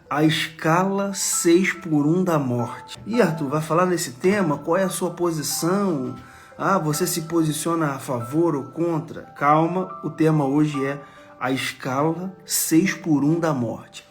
A escala 6 por 1 da morte. E Arthur, vai falar nesse tema? Qual é a sua posição? Você se posiciona a favor ou contra? Calma, o tema hoje é a escala 6 por 1 da morte.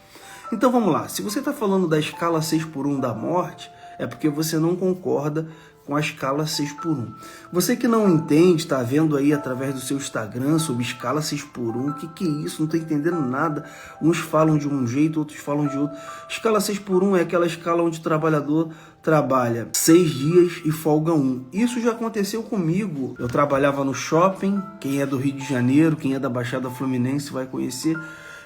Então vamos lá, se você está falando da escala 6 por 1 da morte, é porque você não concorda com a escala 6 por 1. Você que não entende, está vendo aí através do seu Instagram sobre escala 6 por 1, o que é isso? Não estou entendendo nada. Uns falam de um jeito, outros falam de outro. Escala 6 por 1 é aquela escala onde o trabalhador trabalha 6 dias e folga 1. Isso já aconteceu comigo. Eu trabalhava no shopping, quem é do Rio de Janeiro, quem é da Baixada Fluminense vai conhecer.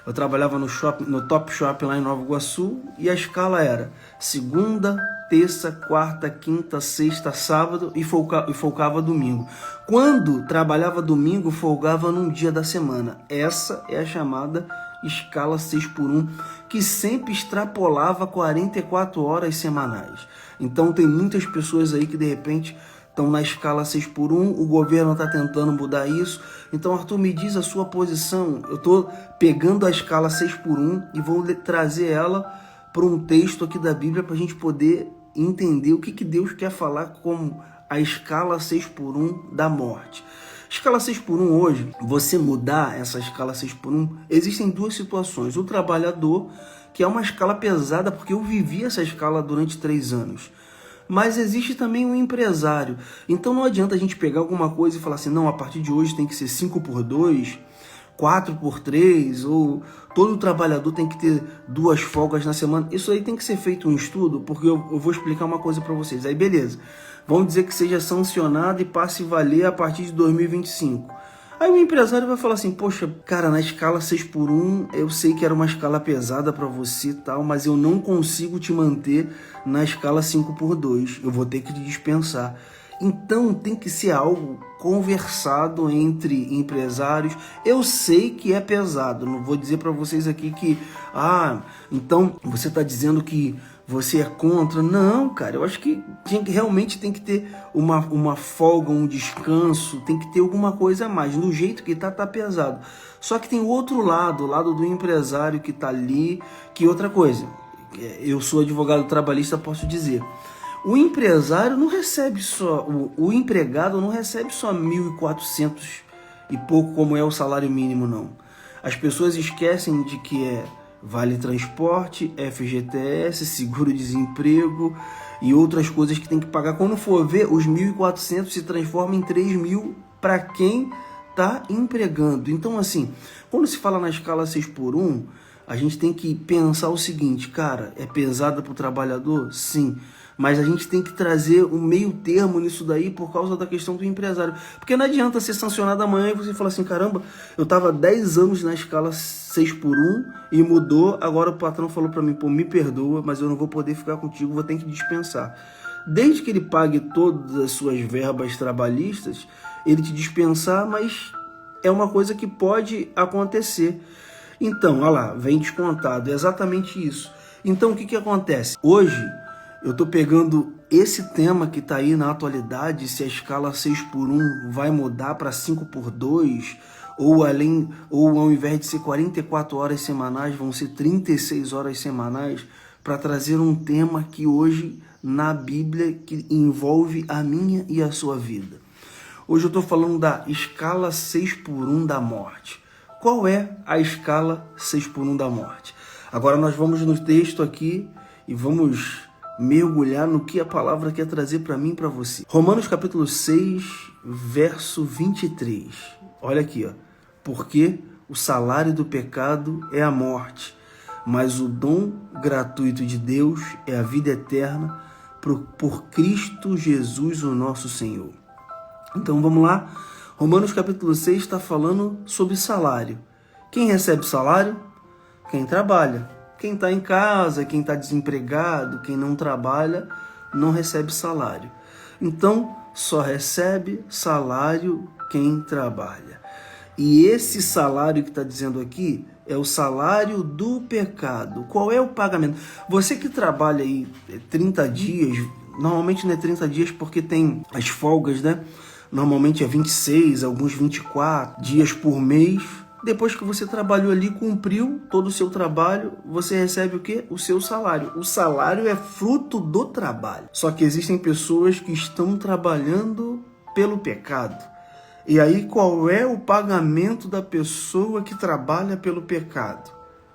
Eu trabalhava no shopping, no Top Shopping lá em Nova Iguaçu, e a escala era segunda, terça, quarta, quinta, sexta, sábado e folgava domingo. Quando trabalhava domingo, folgava num dia da semana. Essa é a chamada escala 6 por 1, que sempre extrapolava 44 horas semanais. Então tem muitas pessoas aí que de repente estão na escala 6 por 1, o governo está tentando mudar isso. Então, Arthur, me diz a sua posição. Eu estou pegando a escala 6 por 1 e vou trazer ela para um texto aqui da Bíblia para a gente poder entender o que Deus quer falar como a escala 6 por 1 da morte. Escala 6 por 1 hoje, você mudar essa escala 6 por 1, existem duas situações. O trabalhador, que é uma escala pesada, porque eu vivi essa escala durante 3 anos. Mas existe também um empresário. Então não adianta a gente pegar alguma coisa e falar assim, não, a partir de hoje tem que ser 5 por 2, 4 por 3, ou todo trabalhador tem que ter 2 folgas na semana. Isso aí tem que ser feito um estudo, porque eu vou explicar uma coisa para vocês. Aí beleza, vamos dizer que seja sancionado e passe a valer a partir de 2025. Aí o empresário vai falar assim, poxa, cara, na escala 6 por 1, eu sei que era uma escala pesada para você e tal, mas eu não consigo te manter na escala 5 por 2, eu vou ter que te dispensar. Então tem que ser algo conversado entre empresários. Eu sei que é pesado, não vou dizer para vocês aqui que, então você está dizendo que você é contra. Não, cara, eu acho que realmente tem que ter uma folga, um descanso, tem que ter alguma coisa a mais. Do jeito que tá pesado. Só que tem o outro lado, o lado do empresário que tá ali, que outra coisa. Eu sou advogado trabalhista, posso dizer. O empresário não recebe só, o empregado não recebe só 1.400 e pouco, como é o salário mínimo, não. As pessoas esquecem de que é vale transporte, FGTS, seguro-desemprego e outras coisas que tem que pagar. Quando for ver, os 1.400 se transformam em 3.000 para quem está empregando. Então, assim, quando se fala na escala 6 por 1, a gente tem que pensar o seguinte, cara, é pesada para o trabalhador? Sim. Mas a gente tem que trazer um meio termo nisso daí por causa da questão do empresário. Porque não adianta ser sancionado amanhã e você falar assim, caramba, eu estava 10 anos na escala 6 por 1 e mudou, agora o patrão falou para mim, pô, me perdoa, mas eu não vou poder ficar contigo, vou ter que dispensar. Desde que ele pague todas as suas verbas trabalhistas, ele te dispensar, mas é uma coisa que pode acontecer. Então, olha lá, vem descontado, é exatamente isso. Então, o que acontece? Hoje, eu estou pegando esse tema que está aí na atualidade, se a escala 6 por 1 vai mudar para 5 por 2, ou ao invés de ser 44 horas semanais, vão ser 36 horas semanais, para trazer um tema que hoje na Bíblia que envolve a minha e a sua vida. Hoje eu estou falando da escala 6 por 1 da morte. Qual é a escala 6 por 1 da morte? Agora nós vamos no texto aqui e vamos mergulhar no que a palavra quer trazer para mim e para você. Romanos capítulo 6, verso 23. Olha aqui, ó. Porque o salário do pecado é a morte, mas o dom gratuito de Deus é a vida eterna por Cristo Jesus, o nosso Senhor. Então vamos lá. Romanos capítulo 6 está falando sobre salário. Quem recebe salário? Quem trabalha. Quem está em casa, quem está desempregado, quem não trabalha, não recebe salário. Então, só recebe salário quem trabalha. E esse salário que está dizendo aqui é o salário do pecado. Qual é o pagamento? Você que trabalha aí 30 dias, normalmente não é 30 dias porque tem as folgas, né? Normalmente é 26, alguns 24 dias por mês. Depois que você trabalhou ali, cumpriu todo o seu trabalho, você recebe o quê? O seu salário. O salário é fruto do trabalho. Só que existem pessoas que estão trabalhando pelo pecado. E aí, qual é o pagamento da pessoa que trabalha pelo pecado?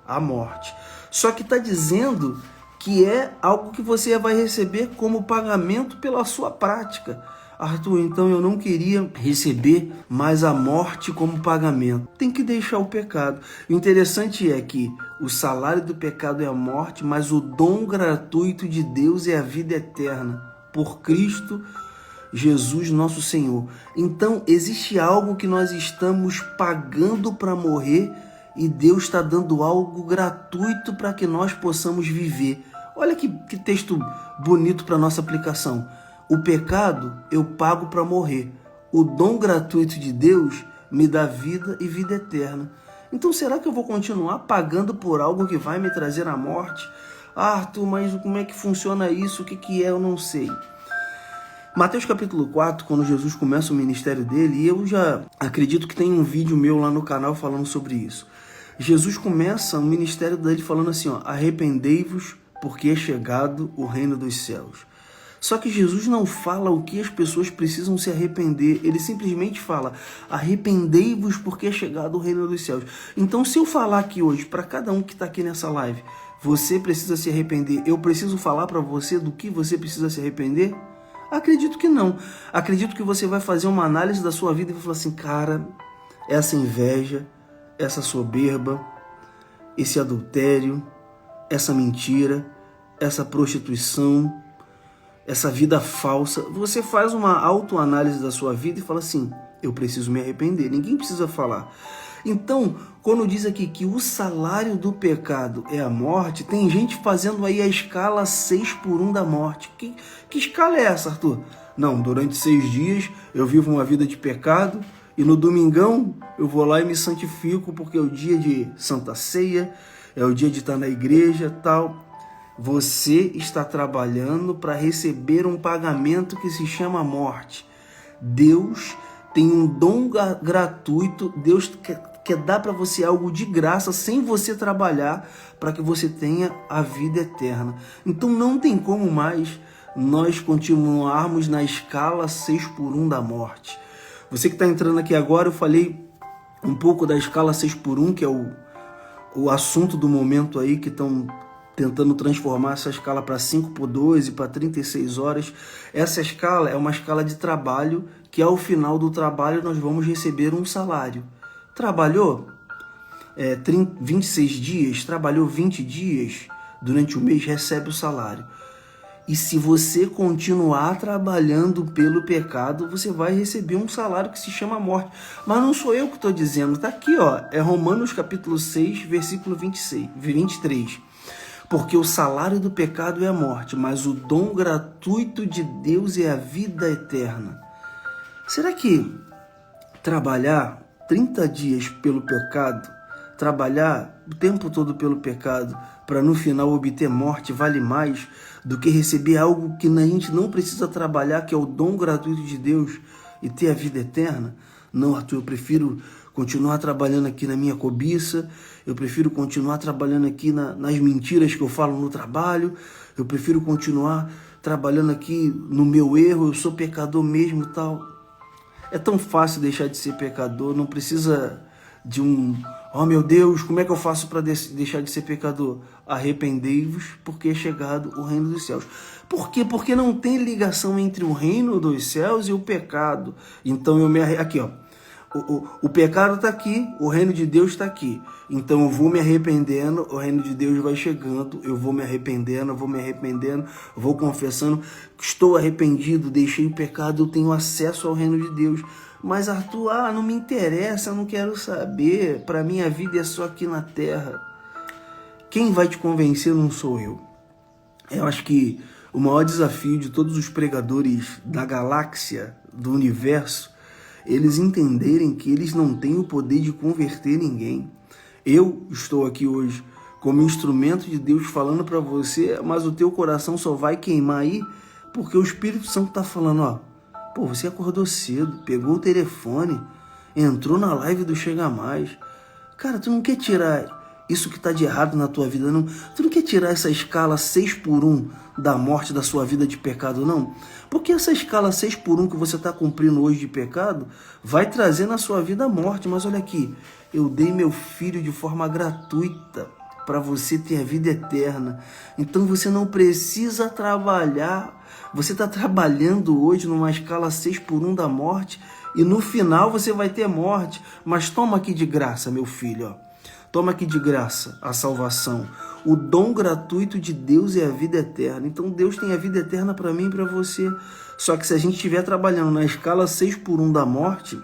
A morte. Só que está dizendo que é algo que você vai receber como pagamento pela sua prática. Arthur, então eu não queria receber mais a morte como pagamento. Tem que deixar o pecado. O interessante é que o salário do pecado é a morte, mas o dom gratuito de Deus é a vida eterna, por Cristo Jesus nosso Senhor. Então existe algo que nós estamos pagando para morrer e Deus está dando algo gratuito para que nós possamos viver. Olha que texto bonito para nossa aplicação. O pecado eu pago para morrer. O dom gratuito de Deus me dá vida e vida eterna. Então será que eu vou continuar pagando por algo que vai me trazer a morte? Ah, Arthur, mas como é que funciona isso? O que é? Eu não sei. Mateus capítulo 4, quando Jesus começa o ministério dele, e eu já acredito que tem um vídeo meu lá no canal falando sobre isso. Jesus começa o ministério dele falando assim, ó, arrependei-vos porque é chegado o reino dos céus. Só que Jesus não fala o que as pessoas precisam se arrepender, ele simplesmente fala, arrependei-vos porque é chegado o reino dos céus. Então se eu falar aqui hoje, para cada um que está aqui nessa live, você precisa se arrepender, eu preciso falar para você do que você precisa se arrepender? Acredito que não. Acredito que você vai fazer uma análise da sua vida e vai falar assim, cara, essa inveja, essa soberba, esse adultério, essa mentira, essa prostituição, essa vida falsa. Você faz uma autoanálise da sua vida e fala assim, eu preciso me arrepender. Ninguém precisa falar. Então, quando diz aqui que o salário do pecado é a morte, tem gente fazendo aí a escala 6x1 da morte. Que escala é essa, Arthur? Não, durante 6 dias eu vivo uma vida de pecado e no domingão eu vou lá e me santifico porque é o dia de Santa Ceia, é o dia de estar na igreja e tal. Você está trabalhando para receber um pagamento que se chama morte. Deus tem um dom gratuito, Deus quer dar para você algo de graça, sem você trabalhar, para que você tenha a vida eterna. Então não tem como mais nós continuarmos na escala 6x1 da morte. Você que está entrando aqui agora, eu falei um pouco da escala 6x1, que é o assunto do momento aí, que estão tentando transformar essa escala para 5x12, para 36 horas. Essa escala é uma escala de trabalho, que ao final do trabalho nós vamos receber um salário. Trabalhou 26 dias, trabalhou 20 dias durante o mês, recebe o salário. E se você continuar trabalhando pelo pecado, você vai receber um salário que se chama morte. Mas não sou eu que estou dizendo, está aqui, ó, é Romanos capítulo 6, versículo 23. Porque o salário do pecado é a morte, mas o dom gratuito de Deus é a vida eterna. Será que trabalhar 30 dias pelo pecado, trabalhar o tempo todo pelo pecado, para no final obter morte, vale mais do que receber algo que a gente não precisa trabalhar, que é o dom gratuito de Deus, e ter a vida eterna? Não, Arthur, eu prefiro continuar trabalhando aqui na minha cobiça, eu prefiro continuar trabalhando aqui nas mentiras que eu falo no trabalho, eu prefiro continuar trabalhando aqui no meu erro, eu sou pecador mesmo e tal. É tão fácil deixar de ser pecador, não precisa de oh meu Deus, como é que eu faço para deixar de ser pecador? Arrependei-vos, porque é chegado o reino dos céus. Por quê? Porque não tem ligação entre o reino dos céus e o pecado. Então aqui, ó. O pecado está aqui, o reino de Deus está aqui. Então eu vou me arrependendo, o reino de Deus vai chegando, eu vou me arrependendo, vou confessando que estou arrependido, deixei o pecado, eu tenho acesso ao reino de Deus. Mas Arthur, não me interessa, eu não quero saber, para mim a vida é só aqui na terra. Quem vai te convencer não sou eu. Eu acho que o maior desafio de todos os pregadores da galáxia, do universo, eles entenderem que eles não têm o poder de converter ninguém. Eu estou aqui hoje como instrumento de Deus falando para você, mas o teu coração só vai queimar aí porque o Espírito Santo está falando, você acordou cedo, pegou o telefone, entrou na live do Chega Mais, Cara, tu não quer tirar isso que está de errado na tua vida, não? Tu não quer tirar essa escala 6x1 da morte da sua vida de pecado, não? Porque essa escala 6x1 que você está cumprindo hoje de pecado vai trazer na sua vida a morte. Mas olha aqui, eu dei meu filho de forma gratuita para você ter a vida eterna. Então você não precisa trabalhar. Você está trabalhando hoje numa escala 6x1 da morte e no final você vai ter morte. Mas toma aqui de graça, meu filho, ó. Toma aqui de graça a salvação. O dom gratuito de Deus é a vida eterna. Então Deus tem a vida eterna para mim e para você. Só que se a gente estiver trabalhando na escala 6x1 da morte,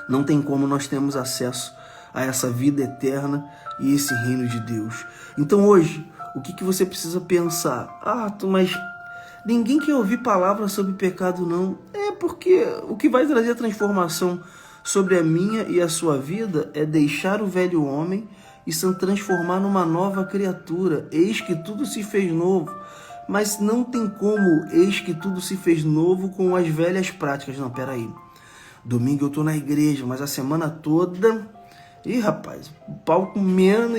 não tem como nós termos acesso a essa vida eterna e esse reino de Deus. Então hoje, o que você precisa pensar? Mas ninguém quer ouvir palavras sobre pecado, não. É porque o que vai trazer a transformação sobre a minha e a sua vida é deixar o velho homem e se transformar numa nova criatura. Eis que tudo se fez novo. Mas não tem como eis que tudo se fez novo com as velhas práticas. Não, peraí. Domingo eu tô na igreja, mas a semana toda... Ih, rapaz, o pau comendo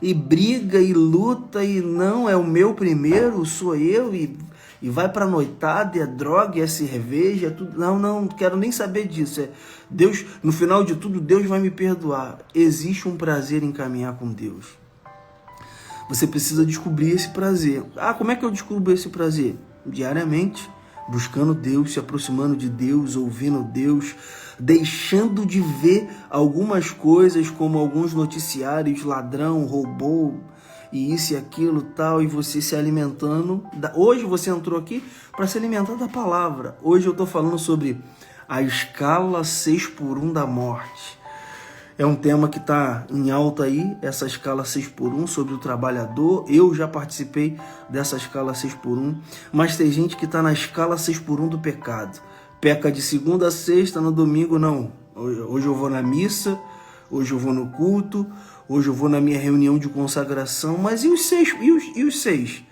e briga e luta e não, é o meu primeiro, sou eu e vai pra noitada, é droga, é cerveja, é tudo. Não quero nem saber disso. Deus, no final de tudo, Deus vai me perdoar. Existe um prazer em caminhar com Deus. Você precisa descobrir esse prazer. Como é que eu descubro esse prazer? Diariamente, buscando Deus, se aproximando de Deus, ouvindo Deus, deixando de ver algumas coisas como alguns noticiários, ladrão, roubou, e isso e aquilo tal, e você se alimentando. Hoje você entrou aqui para se alimentar da palavra. Hoje eu estou falando sobre a escala 6x1 da morte. É um tema que está em alta aí, essa escala 6x1 sobre o trabalhador. Eu já participei dessa escala 6x1, mas tem gente que está na escala 6x1 do pecado. Peca de segunda a sexta, no domingo não. Hoje eu vou na missa, hoje eu vou no culto, hoje eu vou na minha reunião de consagração, mas e os 6? E os 6?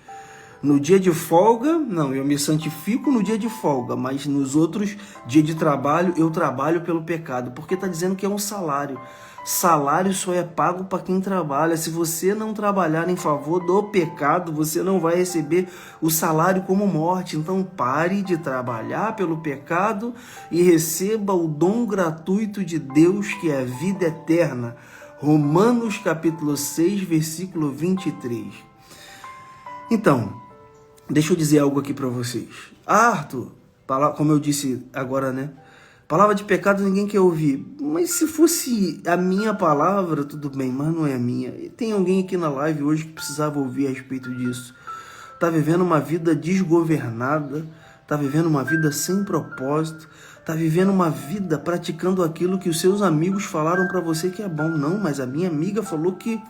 No dia de folga, não, eu me santifico no dia de folga, mas nos outros dias de trabalho, eu trabalho pelo pecado, porque está dizendo que é um salário. Salário só é pago para quem trabalha. Se você não trabalhar em favor do pecado, você não vai receber o salário como morte. Então pare de trabalhar pelo pecado e receba o dom gratuito de Deus, que é a vida eterna. Romanos capítulo 6, versículo 23. Então, deixa eu dizer algo aqui para vocês. Arthur, como eu disse agora, né? Palavra de pecado ninguém quer ouvir. Mas se fosse a minha palavra, tudo bem, mas não é a minha. Tem alguém aqui na live hoje que precisava ouvir a respeito disso. Tá vivendo uma vida desgovernada, tá vivendo uma vida sem propósito, tá vivendo uma vida praticando aquilo que os seus amigos falaram para você que é bom. Não, mas a minha amiga falou que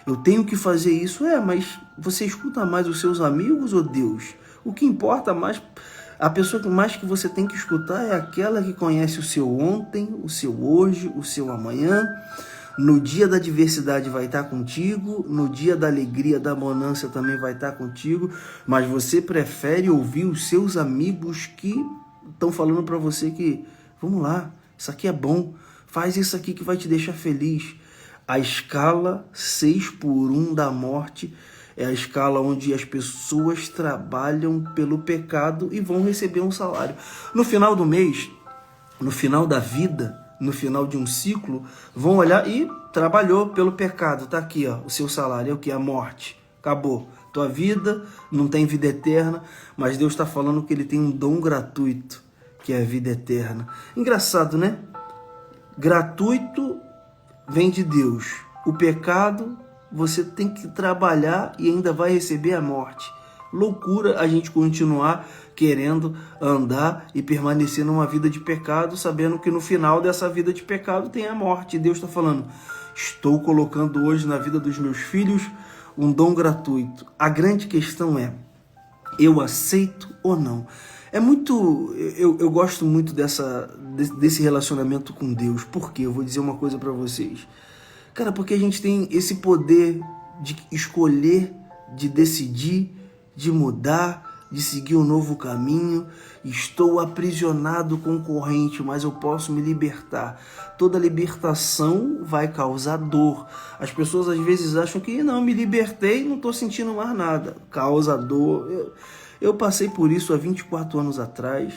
eu tenho que fazer isso. Mas você escuta mais os seus amigos ou Deus? O que importa mais, a pessoa que mais que você tem que escutar é aquela que conhece o seu ontem, o seu hoje, o seu amanhã. No dia da adversidade vai estar contigo, no dia da alegria, da bonança também vai estar contigo, mas você prefere ouvir os seus amigos que estão falando para você que, vamos lá, isso aqui é bom, faz isso aqui que vai te deixar feliz. A escala 6x1 da morte é a escala onde as pessoas trabalham pelo pecado e vão receber um salário. No final do mês, no final da vida, no final de um ciclo, vão olhar e trabalhou pelo pecado. Tá aqui, ó, o seu salário é o que? A morte. Acabou. Tua vida não tem vida eterna, mas Deus está falando que Ele tem um dom gratuito, que é a vida eterna. Engraçado, né? Gratuito vem de Deus. O pecado, você tem que trabalhar e ainda vai receber a morte. Loucura a gente continuar querendo andar e permanecer numa vida de pecado, sabendo que no final dessa vida de pecado tem a morte. E Deus está falando, estou colocando hoje na vida dos meus filhos um dom gratuito. A grande questão é, eu aceito ou não? É muito, eu gosto muito desse relacionamento com Deus. Por quê? Eu vou dizer uma coisa para vocês. Cara, porque a gente tem esse poder de escolher, de decidir, de mudar, de seguir um novo caminho. Estou aprisionado com corrente, mas eu posso me libertar. Toda libertação vai causar dor. As pessoas às vezes acham que não, me libertei, não estou sentindo mais nada. Causa dor. Eu passei por isso há 24 anos atrás,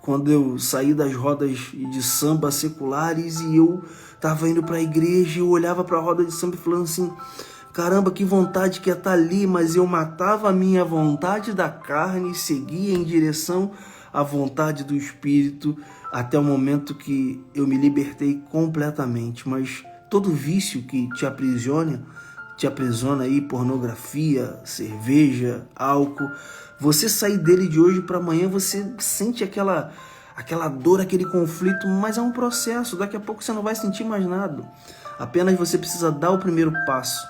quando eu saí das rodas de samba seculares e eu estava indo para a igreja e eu olhava para a roda de samba e falando assim, caramba, que vontade que é estar ali, mas eu matava a minha vontade da carne e seguia em direção à vontade do Espírito até o momento que eu me libertei completamente. Mas todo vício que te aprisiona aí, pornografia, cerveja, álcool, você sair dele de hoje para amanhã, você sente aquela dor, aquele conflito, mas é um processo, daqui a pouco você não vai sentir mais nada. Apenas você precisa dar o primeiro passo.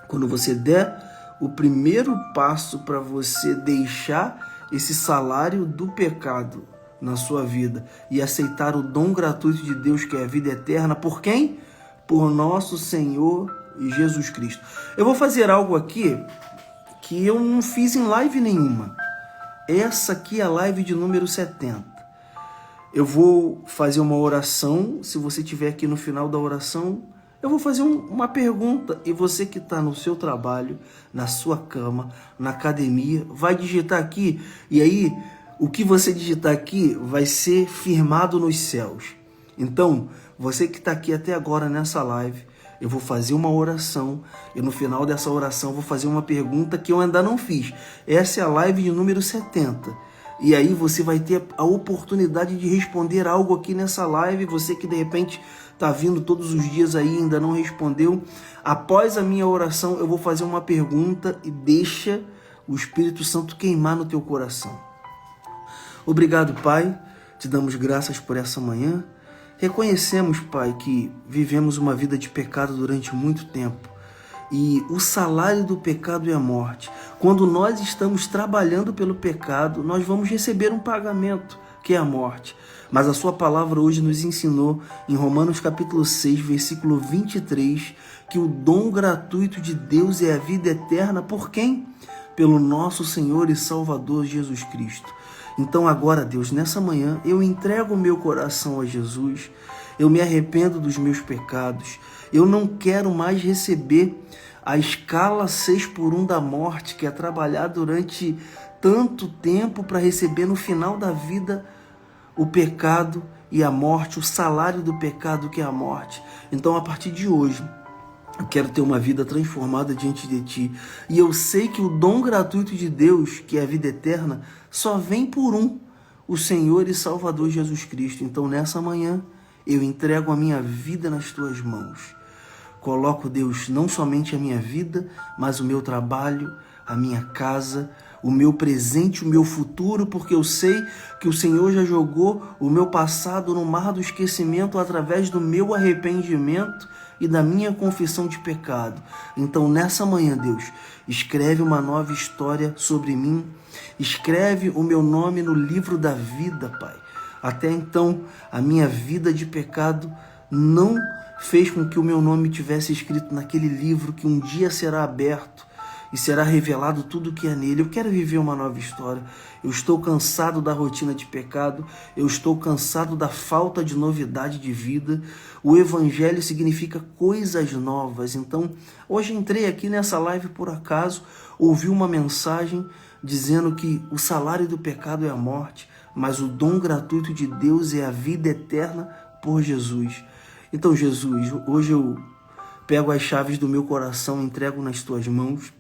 Quando você der o primeiro passo para você deixar esse salário do pecado na sua vida e aceitar o dom gratuito de Deus, que é a vida eterna, por quem? Por nosso Senhor Jesus Cristo. Eu vou fazer algo aqui que eu não fiz em live nenhuma. Essa aqui é a live de número 70. Eu vou fazer uma oração. Se você estiver aqui no final da oração, eu vou fazer uma pergunta. E você que está no seu trabalho, na sua cama, na academia, vai digitar aqui. E aí, o que você digitar aqui vai ser firmado nos céus. Então, você que está aqui até agora nessa live, eu vou fazer uma oração e no final dessa oração eu vou fazer uma pergunta que eu ainda não fiz. Essa é a live de número 70. E aí você vai ter a oportunidade de responder algo aqui nessa live. Você que de repente está vindo todos os dias aí e ainda não respondeu. Após a minha oração eu vou fazer uma pergunta e deixa o Espírito Santo queimar no teu coração. Obrigado, Pai. Te damos graças por essa manhã. Reconhecemos, Pai, que vivemos uma vida de pecado durante muito tempo e o salário do pecado é a morte. Quando nós estamos trabalhando pelo pecado, nós vamos receber um pagamento, que é a morte. Mas a sua palavra hoje nos ensinou, em Romanos capítulo 6, versículo 23, que o dom gratuito de Deus é a vida eterna. Por quem? Pelo nosso Senhor e Salvador Jesus Cristo. Então agora, Deus, nessa manhã, eu entrego o meu coração a Jesus, eu me arrependo dos meus pecados, eu não quero mais receber a escala 6x1 da morte, que é trabalhar durante tanto tempo para receber no final da vida o pecado e a morte, o salário do pecado que é a morte. Então, a partir de hoje, eu quero ter uma vida transformada diante de Ti. E eu sei que o dom gratuito de Deus, que é a vida eterna, só vem por o Senhor e Salvador Jesus Cristo. Então, nessa manhã, eu entrego a minha vida nas Tuas mãos. Coloco, Deus, não somente a minha vida, mas o meu trabalho, a minha casa, o meu presente, o meu futuro, porque eu sei que o Senhor já jogou o meu passado no mar do esquecimento através do meu arrependimento e da minha confissão de pecado. Então, nessa manhã, Deus, escreve uma nova história sobre mim, escreve o meu nome no livro da vida, Pai. Até então, a minha vida de pecado não fez com que o meu nome tivesse escrito naquele livro que um dia será aberto e será revelado tudo o que é nele. Eu quero viver uma nova história. Eu estou cansado da rotina de pecado. Eu estou cansado da falta de novidade de vida. O Evangelho significa coisas novas. Então, hoje entrei aqui nessa live por acaso, ouvi uma mensagem dizendo que o salário do pecado é a morte, mas o dom gratuito de Deus é a vida eterna por Jesus. Então, Jesus, hoje eu pego as chaves do meu coração, entrego nas Tuas mãos.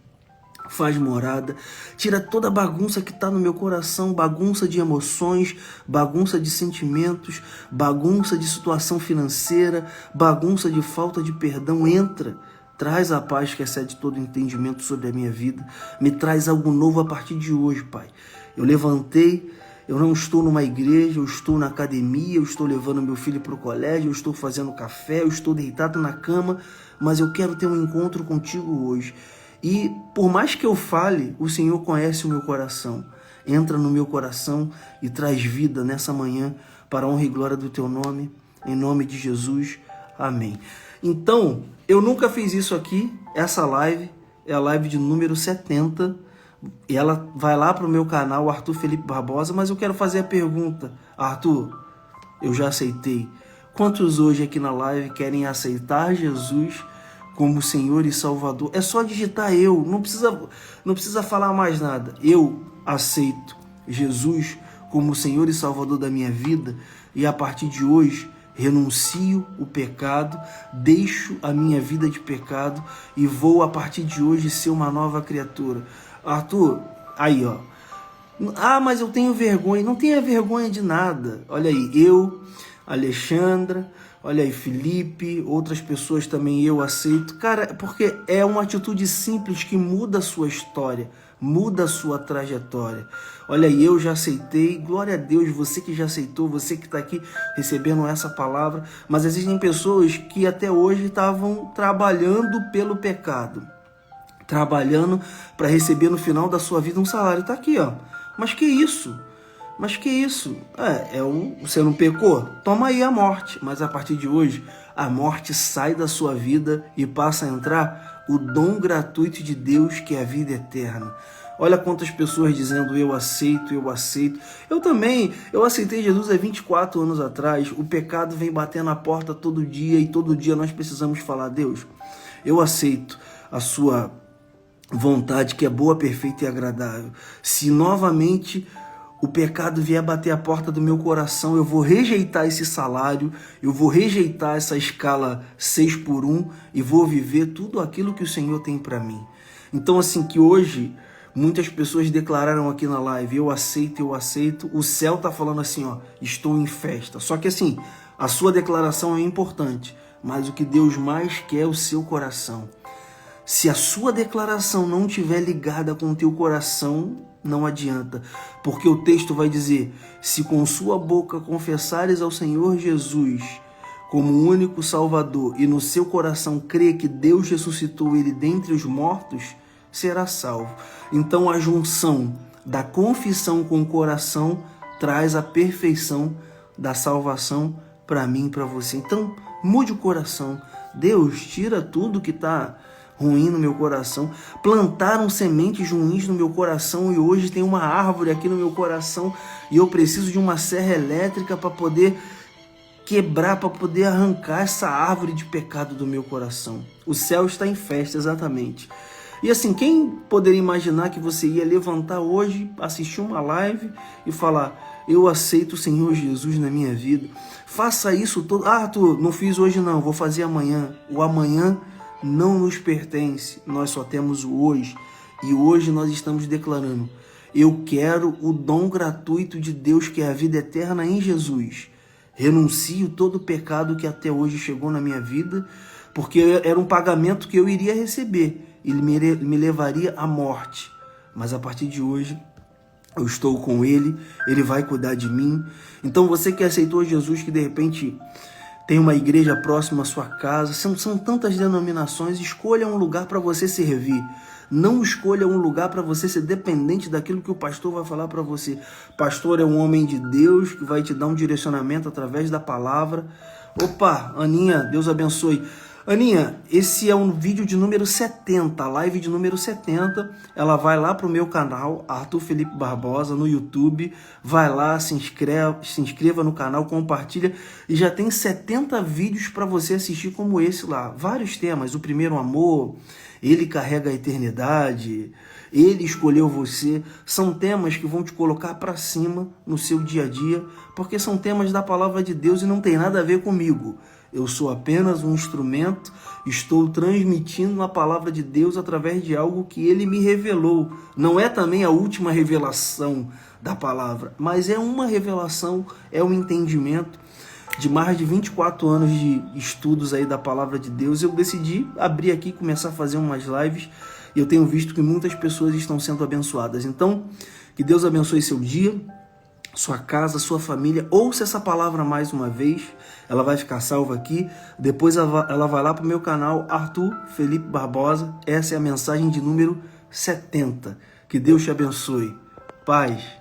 Faz morada, tira toda a bagunça que está no meu coração, bagunça de emoções, bagunça de sentimentos, bagunça de situação financeira, bagunça de falta de perdão. Entra, traz a paz que excede todo entendimento sobre a minha vida, me traz algo novo a partir de hoje, Pai. Eu levantei, eu não estou numa igreja, eu estou na academia, eu estou levando meu filho para o colégio, eu estou fazendo café, eu estou deitado na cama, mas eu quero ter um encontro contigo hoje. E por mais que eu fale, o Senhor conhece o meu coração. Entra no meu coração e traz vida nessa manhã para a honra e glória do Teu nome. Em nome de Jesus. Amém. Então, eu nunca fiz isso aqui. Essa live é a live de número 70. ela vai lá para o meu canal, Arthur Felipe Barbosa, mas eu quero fazer a pergunta, Arthur, eu já aceitei. Quantos hoje aqui na live querem aceitar Jesus como Senhor e Salvador? É só digitar eu, não precisa falar mais nada. Eu aceito Jesus como Senhor e Salvador da minha vida e a partir de hoje renuncio o pecado, deixo a minha vida de pecado e vou a partir de hoje ser uma nova criatura. Arthur, aí ó, mas eu tenho vergonha. Não tenha vergonha de nada. Olha aí, eu, Alexandra, olha aí, Felipe, outras pessoas também eu aceito. Cara, porque é uma atitude simples que muda a sua história, muda a sua trajetória. Olha aí, eu já aceitei, glória a Deus, você que já aceitou, você que está aqui recebendo essa palavra, mas existem pessoas que até hoje estavam trabalhando pelo pecado, trabalhando para receber no final da sua vida um salário. Está aqui, ó. Mas que isso? Mas que isso? Você não pecou? Toma aí a morte. Mas a partir de hoje, a morte sai da sua vida e passa a entrar o dom gratuito de Deus, que é a vida eterna. Olha quantas pessoas dizendo eu aceito, eu aceito. Eu também, eu aceitei Jesus há 24 anos atrás. O pecado vem bater na porta todo dia e todo dia nós precisamos falar, Deus, eu aceito a sua vontade que é boa, perfeita e agradável. Se novamente o pecado vier bater a porta do meu coração, eu vou rejeitar esse salário, eu vou rejeitar essa escala 6x1 e vou viver tudo aquilo que o Senhor tem para mim. Então assim, que hoje muitas pessoas declararam aqui na live, eu aceito, o céu tá falando assim, ó, estou em festa. Só que assim, a sua declaração é importante, mas o que Deus mais quer é o seu coração. Se a sua declaração não estiver ligada com o teu coração, não adianta, porque o texto vai dizer, se com sua boca confessares ao Senhor Jesus como o único Salvador e no seu coração crê que Deus ressuscitou ele dentre os mortos, será salvo. Então a junção da confissão com o coração traz a perfeição da salvação para mim e para você. Então mude o coração. Deus, tira tudo que está ruim no meu coração. Plantaram sementes ruins no meu coração e hoje tem uma árvore aqui no meu coração e eu preciso de uma serra elétrica para poder quebrar, para poder arrancar essa árvore de pecado do meu coração. O céu está em festa, exatamente. E assim, quem poderia imaginar que você ia levantar hoje, assistir uma live e falar, eu aceito o Senhor Jesus na minha vida. Faça isso todo. Arthur, não fiz hoje não, vou fazer amanhã. O amanhã não nos pertence, nós só temos o hoje. E hoje nós estamos declarando, eu quero o dom gratuito de Deus, que é a vida eterna em Jesus. Renuncio todo o pecado que até hoje chegou na minha vida, porque era um pagamento que eu iria receber. Ele me levaria à morte. Mas a partir de hoje, eu estou com Ele, Ele vai cuidar de mim. Então você que aceitou Jesus, que de repente tem uma igreja próxima à sua casa, são tantas denominações, escolha um lugar para você servir. Não escolha um lugar para você ser dependente daquilo que o pastor vai falar para você. Pastor é um homem de Deus que vai te dar um direcionamento através da palavra. Opa, Aninha, Deus abençoe. Aninha, esse é um vídeo de número 70, a live de número 70. Ela vai lá para o meu canal, Arthur Felipe Barbosa, no YouTube. Vai lá, se inscreva no canal, compartilha. E já tem 70 vídeos para você assistir como esse lá. Vários temas, o primeiro amor, Ele carrega a eternidade, Ele escolheu você. São temas que vão te colocar para cima no seu dia a dia, porque são temas da palavra de Deus e não tem nada a ver comigo. Eu sou apenas um instrumento, estou transmitindo a palavra de Deus através de algo que Ele me revelou. Não é também a última revelação da palavra, mas é uma revelação, é um entendimento de mais de 24 anos de estudos aí da palavra de Deus. Eu decidi abrir aqui, começar a fazer umas lives e eu tenho visto que muitas pessoas estão sendo abençoadas. Então, que Deus abençoe seu dia, sua casa, sua família. Ouça essa palavra mais uma vez, ela vai ficar salva aqui. Depois ela vai lá para o meu canal, Arthur Felipe Barbosa. Essa é a mensagem de número 70. Que Deus te abençoe. Paz.